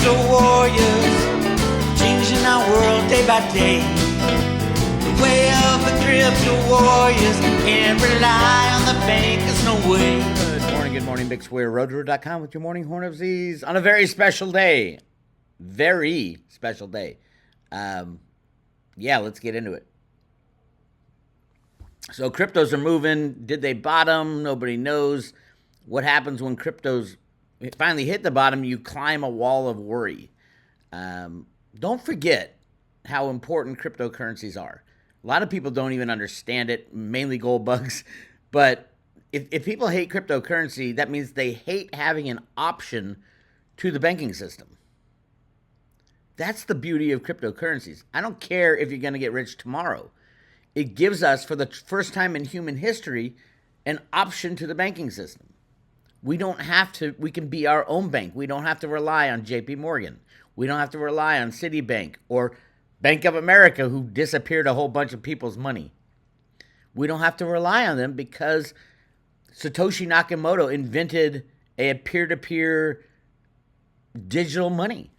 crypto warriors, changing our world day by day. The way of the crypto warriors, can't rely on the bankers, no way. Good morning, Bix Weir, Roota.com with your morning horn of Z's on a very special day. Very special day. Yeah, let's get into it. So cryptos are moving. Did they bottom? Nobody knows. What happens when cryptos finally hit the bottom? You climb a wall of worry. Don't forget how important cryptocurrencies are. A lot of people don't even understand it, mainly gold bugs. But if people hate cryptocurrency, that means they hate having an option to the banking system. That's the beauty of cryptocurrencies. I don't care if you're going to get rich tomorrow. It gives us, for the first time in human history, an option to the banking system. We don't have to, we can be our own bank. We don't have to rely on JP Morgan. We don't have to rely on Citibank or Bank of America, who disappeared a whole bunch of people's money. We don't have to rely on them because Satoshi Nakamoto invented a peer-to-peer digital money.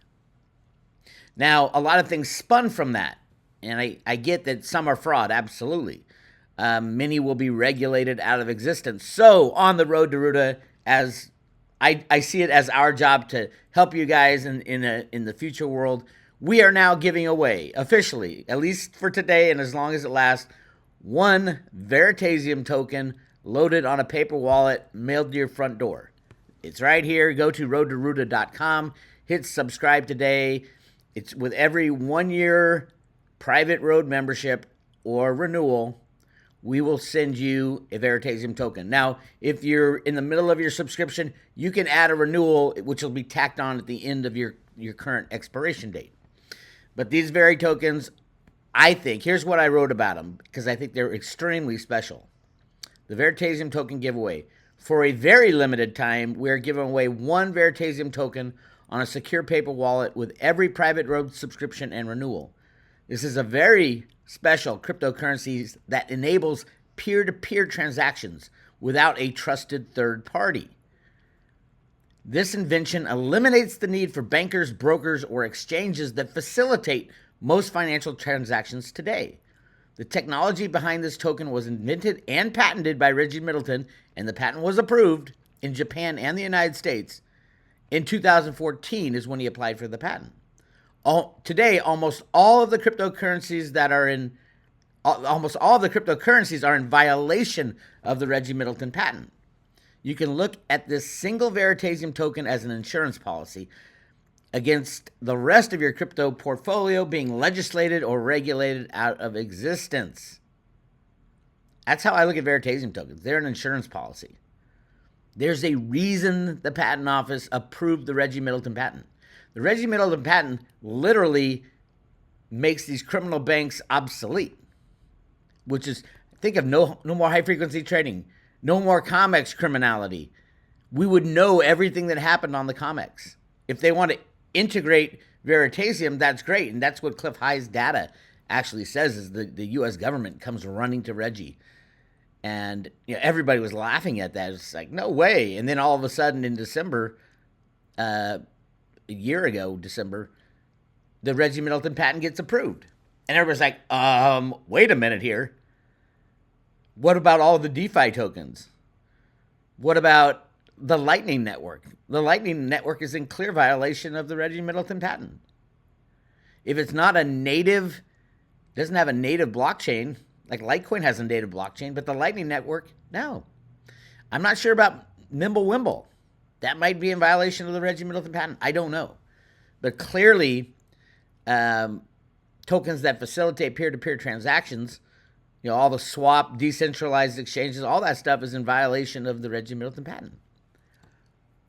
Now, a lot of things spun from that. And I get that some are fraud, absolutely. Many will be regulated out of existence. So, on the road to Roota, as I see it as our job to help you guys in the future world, we are now giving away, officially, at least for today and as long as it lasts, one Veritaseum token loaded on a paper wallet mailed to your front door. It's right here. Go to roota.com, hit subscribe today. It's with every 1 year private road membership or renewal, we will send you a Veritasium token. Now, if you're in the middle of your subscription, you can add a renewal, which will be tacked on at the end of your current expiration date. But these Veri tokens, I think, here's what I wrote about them, because I think they're extremely special. The Veritasium token giveaway. For a very limited time, we're giving away one Veritasium token on a secure paper wallet with every private road subscription and renewal. This is a very special cryptocurrency that enables peer-to-peer transactions without a trusted third party. This invention eliminates the need for bankers, brokers, or exchanges that facilitate most financial transactions today. The technology behind this token was invented and patented by Reggie Middleton, and the patent was approved in Japan and the United States. In 2014 is when he applied for the patent. Today, almost all of the cryptocurrencies are in violation of the Reggie Middleton patent. You can look at this single Veritasium token as an insurance policy against the rest of your crypto portfolio being legislated or regulated out of existence. That's how I look at Veritasium tokens. They're an insurance policy. There's a reason the patent office approved the Reggie Middleton patent. The Reggie Middleton patent literally makes these criminal banks obsolete, which is, think of no more high-frequency trading, no more COMEX criminality. We would know everything that happened on the COMEX. If they want to integrate Veritasium, that's great, and that's what Cliff High's data actually says, is the U.S. government comes running to Reggie. And everybody was laughing at that. It's like, no way. And then all of a sudden in December, a year ago, December, the Reggie Middleton patent gets approved. And everybody's like, wait a minute here. What about all the DeFi tokens? What about the Lightning Network? The Lightning Network is in clear violation of the Reggie Middleton patent. If it's not a native, doesn't have a native blockchain, like Litecoin has a native blockchain, but the Lightning Network, no. I'm not sure about Mimblewimble. That might be in violation of the Reggie Middleton patent. I don't know. But clearly, tokens that facilitate peer-to-peer transactions, all the swap, decentralized exchanges, all that stuff is in violation of the Reggie Middleton patent.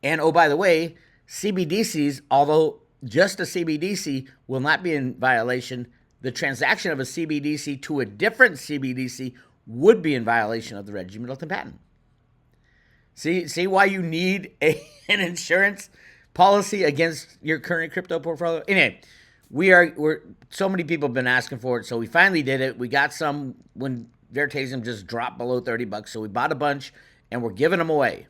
And, oh, by the way, CBDCs, although just a CBDC will not be in violation, the transaction of a CBDC to a different CBDC would be in violation of the Reggie Middleton patent. See why you need an insurance policy against your current crypto portfolio? Anyway, we're so many people have been asking for it, so we finally did it. We got some when Veritasium just dropped below $30, so we bought a bunch and we're giving them away.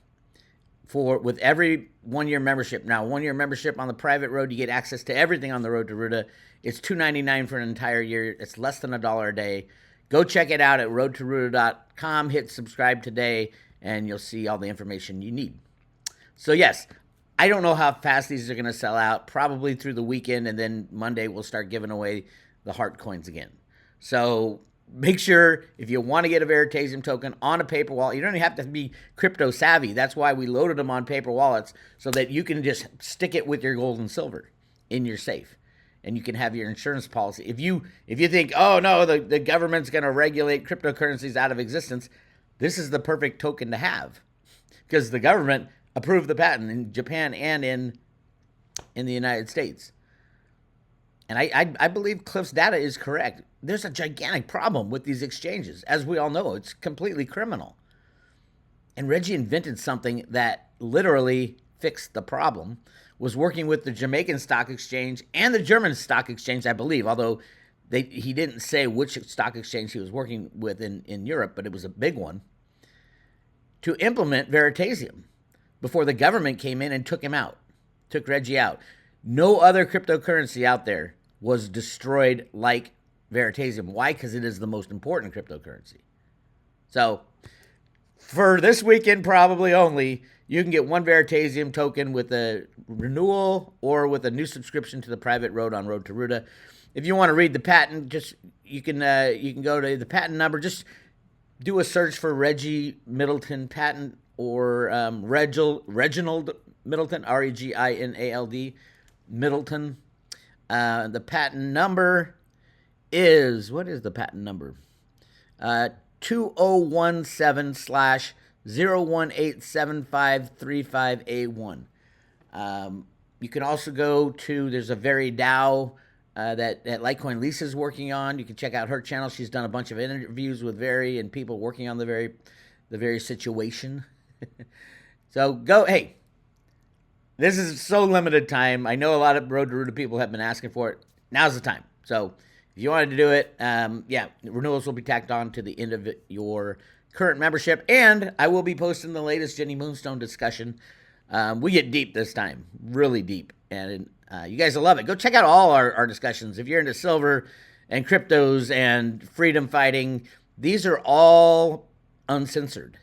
with every 1 year membership. Now, 1 year membership on the private road, you get access to everything on the road to Roota. It's $2.99 for an entire year. It's less than $1 a day. Go check it out at roadtoroota.com. Hit subscribe today, and you'll see all the information you need. So yes, I don't know how fast these are going to sell out. Probably through the weekend, and then Monday we'll start giving away the heart coins again. So make sure if you want to get a Veritasium token on a paper wallet, you don't even have to be crypto savvy. That's why we loaded them on paper wallets, so that you can just stick it with your gold and silver in your safe, and you can have your insurance policy. If you think, oh no, the government's going to regulate cryptocurrencies out of existence, this is the perfect token to have, because the government approved the patent in Japan and in the United States. And I believe Cliff's data is correct. There's a gigantic problem with these exchanges. As we all know, it's completely criminal. And Reggie invented something that literally fixed the problem, was working with the Jamaican Stock Exchange and the German Stock Exchange, I believe, although he didn't say which stock exchange he was working with in Europe, but it was a big one, to implement Veritasium before the government came in and took Reggie out. No other cryptocurrency out there was destroyed like Veritasium. Why? Because it is the most important cryptocurrency. So for this weekend probably only, you can get one Veritasium token with a renewal or with a new subscription to the private road on Road to Roota. If you want to read the patent, you can go to the patent number. Just do a search for Reggie Middleton patent or Reginald Middleton, Reginald Middleton. The patent number is, what is the patent number? 2017/0187535A1. You can also go to, there's a Veri DAO that Litecoin Lisa is working on. You can check out her channel. She's done a bunch of interviews with Veri and people working on the Veri situation. So go, hey, this is so limited time. I know a lot of Road to Roota people have been asking for it. Now's the time. So if you wanted to do it, renewals will be tacked on to the end of your current membership. And I will be posting the latest Jenny Moonstone discussion. We get deep this time, really deep. And you guys will love it. Go check out all our discussions. If you're into silver and cryptos and freedom fighting, these are all uncensored.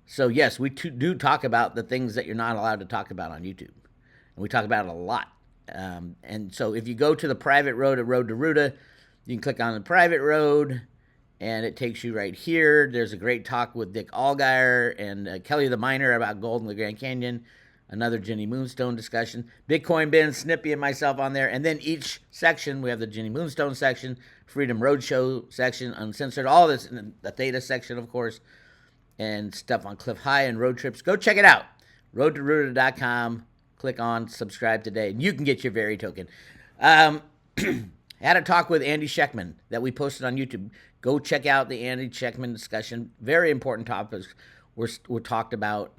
So yes, we do talk about the things that you're not allowed to talk about on YouTube. And we talk about it a lot. And so if you go to the private road at Road to Roota, you can click on the private road, and it takes you right here. There's a great talk with Dick Allgaier and Kelly the Miner about gold in the Grand Canyon. Another Jenny Moonstone discussion. Bitcoin Ben, Snippy, and myself on there. And then each section, we have the Jenny Moonstone section, Freedom Roadshow section, Uncensored, all this, and the Theta section, of course, and stuff on Cliff High and road trips. Go check it out. roadtoroota.com. Click on subscribe today, and you can get your Veri token. I had a talk with Andy Scheckman that we posted on YouTube. Go check out the Andy Scheckman discussion. Very important topics were talked about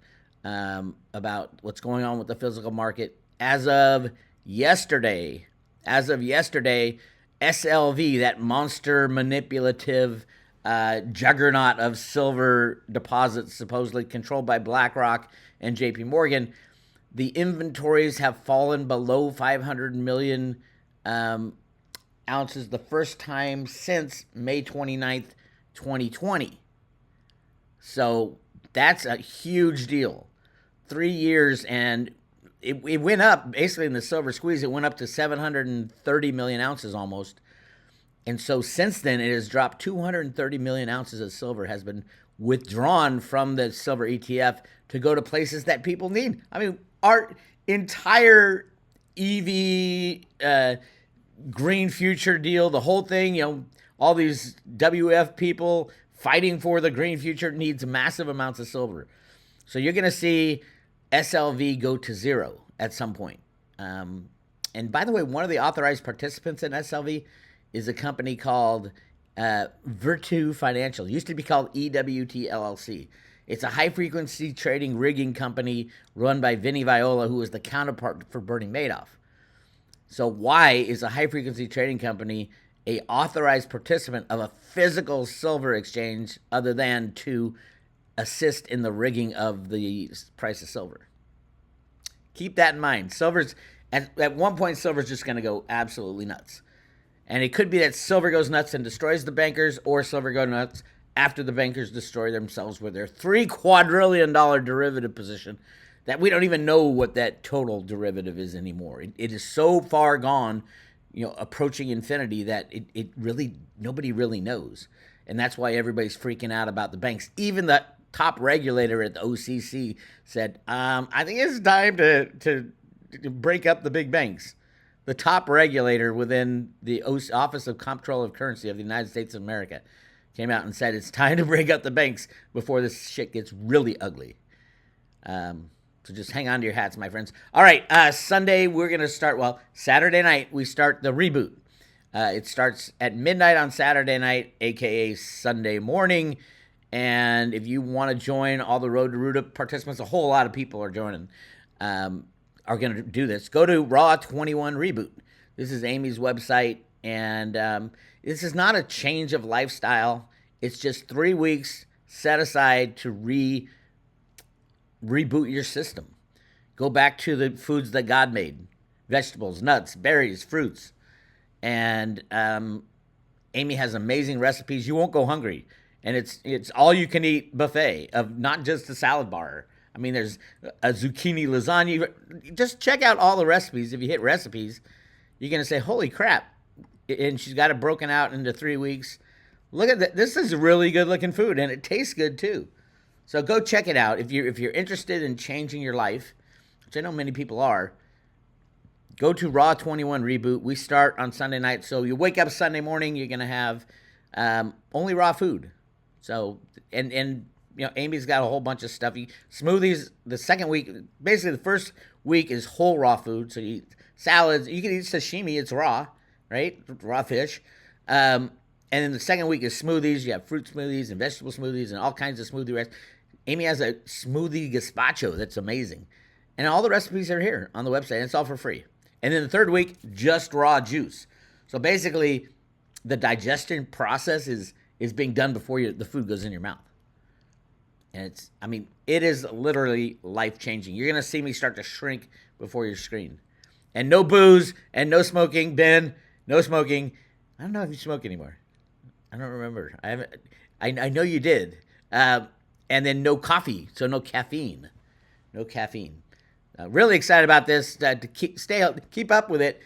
what's going on with the physical market. As of yesterday, SLV, that monster manipulative juggernaut of silver deposits supposedly controlled by BlackRock and JP Morgan, the inventories have fallen below 500 million ounces the first time since May 29th, 2020. So that's a huge deal. 3 years, and it went up, basically in the silver squeeze, it went up to 730 million ounces almost. And so since then, it has dropped 230 million ounces of silver has been withdrawn from the silver ETF to go to places that people need. I mean, our entire EV green future deal, the whole thing, all these WF people fighting for the green future needs massive amounts of silver. So you're going to see SLV go to zero at some point. And by the way, one of the authorized participants in SLV is a company called Virtu Financial. It used to be called EWT LLC. It's a high-frequency trading rigging company run by Vinny Viola, who was the counterpart for Bernie Madoff. So why is a high-frequency trading company a authorized participant of a physical silver exchange other than to assist in the rigging of the price of silver? Keep that in mind. Silver's at one point, silver's just going to go absolutely nuts. And it could be that silver goes nuts and destroys the bankers, or silver goes nuts after the bankers destroy themselves with their $3 quadrillion derivative position that we don't even know what that total derivative is anymore. It is so far gone, approaching infinity, that it really, nobody really knows. And that's why everybody's freaking out about the banks. Even the top regulator at the OCC said, I think it's time to break up the big banks. The top regulator within the Office of Comptroller of Currency of the United States of America came out and said it's time to break up the banks before this shit gets really ugly. So just hang on to your hats, my friends. All right, Sunday we're going to start, Saturday night we start the reboot. It starts at midnight on Saturday night, a.k.a. Sunday morning. And if you want to join all the Road to Roota participants, a whole lot of people are joining, are going to do this. Go to Raw 21 Reboot. This is Amy's website. And this is not a change of lifestyle. It's just 3 weeks set aside to reboot your system. Go back to the foods that God made. Vegetables, nuts, berries, fruits. And Amy has amazing recipes. You won't go hungry. And it's all you can eat buffet of not just a salad bar. I mean, there's a zucchini lasagna. Just check out all the recipes. If you hit recipes, you're going to say, holy crap. And she's got it broken out into 3 weeks. Look at that. This is really good looking food, and it tastes good too. So go check it out. If you're interested in changing your life, which I know many people are, go to Raw 21 Reboot. We start on Sunday night. So you wake up Sunday morning, you're going to have only raw food. So, and Amy's got a whole bunch of stuff. Smoothies, the second week, basically the first week is whole raw food. So you eat salads. You can eat sashimi. It's raw, right? Raw fish. And then the second week is smoothies. You have fruit smoothies and vegetable smoothies and all kinds of smoothie recipes. Amy has a smoothie gazpacho that's amazing. And all the recipes are here on the website. And it's all for free. And then the third week, just raw juice. So basically, the digestion process is being done before the food goes in your mouth. And it is literally life-changing. You're going to see me start to shrink before your screen. And no booze and no smoking. Ben, no smoking. I don't know if you smoke anymore. I don't remember. I know you did. And then no coffee, so no caffeine. No caffeine. Really excited about this. To keep up with it.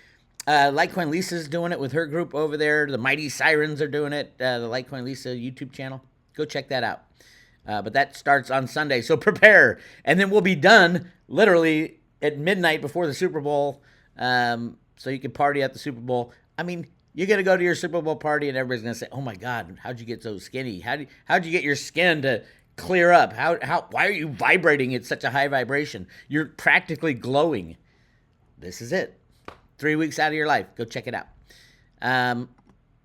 Litecoin Lisa's doing it with her group over there. The Mighty Sirens are doing it. The Litecoin Lisa YouTube channel. Go check that out. But that starts on Sunday, so prepare. And then we'll be done literally at midnight before the Super Bowl, so you can party at the Super Bowl. I mean, you're going to go to your Super Bowl party and everybody's going to say, oh my God, how'd you get so skinny? How'd you get your skin to clear up? Why are you vibrating at such a high vibration? You're practically glowing. This is it. 3 weeks out of your life. Go check it out.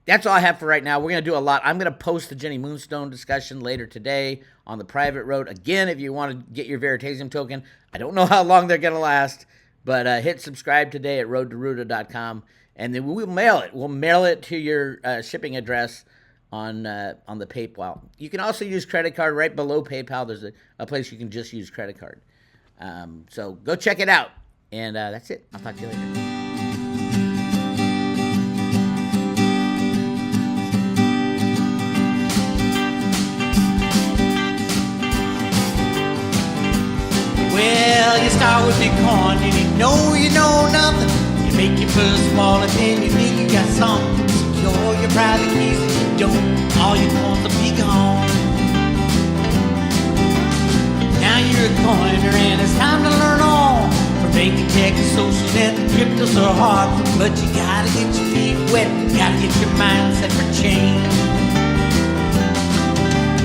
That's all I have for right now. We're going to do a lot. I'm going to post the Jenny Moonstone discussion later today on the private road. Again, if you want to get your Veritasium token, I don't know how long they're going to last, but hit subscribe today at roadtoruta.com, and then we'll mail it. We'll mail it to your shipping address on the PayPal. You can also use credit card right below PayPal. There's a place you can just use credit card. So go check it out. And that's it. I'll talk to you later. Well, you start with Bitcoin and you know nothing. You make your first wallet and you think you got something. Secure your private keys and you don't. All your coins will be gone. Now you're a coiner and it's time to learn on. From banking tech to social net, the cryptos are hard. But you gotta get your feet wet. You gotta get your mind set for change.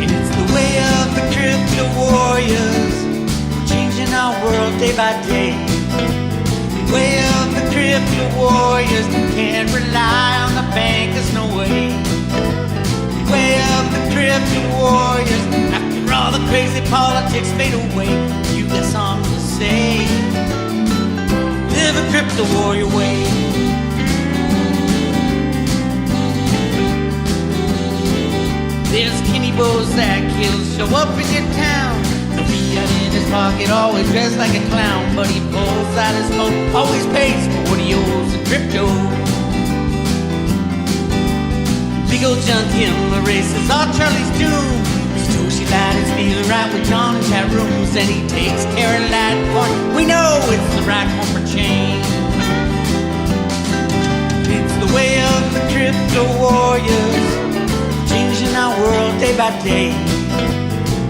And it's the way of the crypto warriors, changing our world day by day. The way of the crypto warriors, can't rely on the bankers, no way. The way of the crypto warriors, after all the crazy politics fade away, you got something to say. Live a crypto warrior way. There's Kenny Bozak, he'll show up in your town. He'll be out in his pocket, always dressed like a clown, but he pulls out his phone, always pays for what he owes in crypto. Big old John Kim erases all Charlie's doom. Satoshi light is feeling right with John in chat rooms, and he takes care of Litecoin. We know it's the right one for change. It's the way of the crypto warriors, changing our world day by day.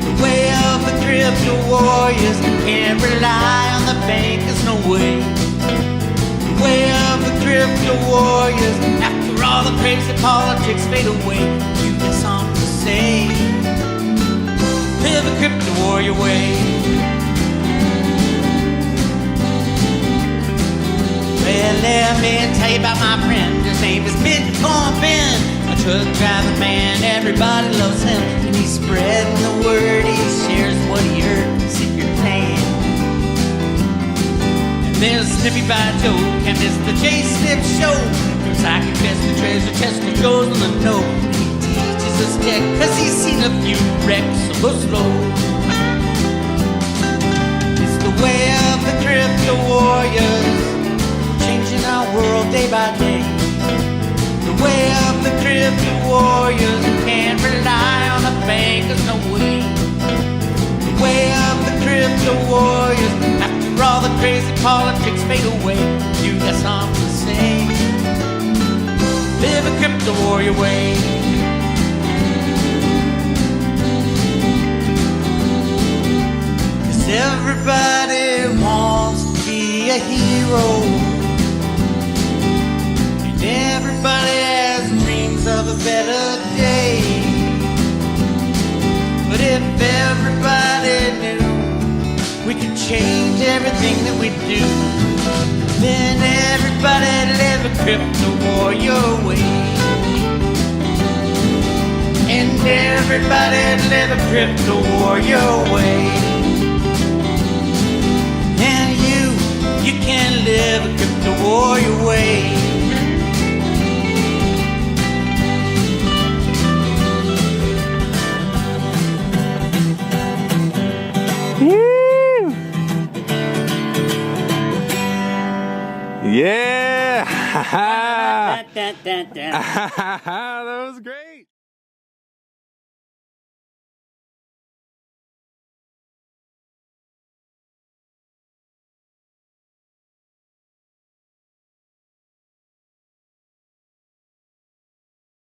The way of the crypto warriors, can't rely on the bankers, no way. The way of the crypto warriors, after all the crazy politics fade away, you got something to say. Live a crypto warrior way. Well, let me tell you about my friend. His name is Bitcoin Ben, a truck driving man. Everybody loves him, and he's spreading the word. He shares what he heard, secret plan. And there's Snippy by Joe, can't miss the J-Snip show. Cause I confess the treasure chest that goes on the know. He teaches us tech, cause he's seen a few wrecks of a slow. It's the way of the crypto warriors, changing our world day by day. The way of the crypto warriors, can't rely on the bankers, no way. The way of the crypto warriors, after all the crazy politics fade away, you got something to say. Live a crypto warrior way. Cause everybody wants to be a hero, everybody has dreams of a better day. But if everybody knew we could change everything that we do, then everybody live a crypto warrior way. And everybody live a crypto warrior way. And you can live a crypto warrior way. Yeah! That was great.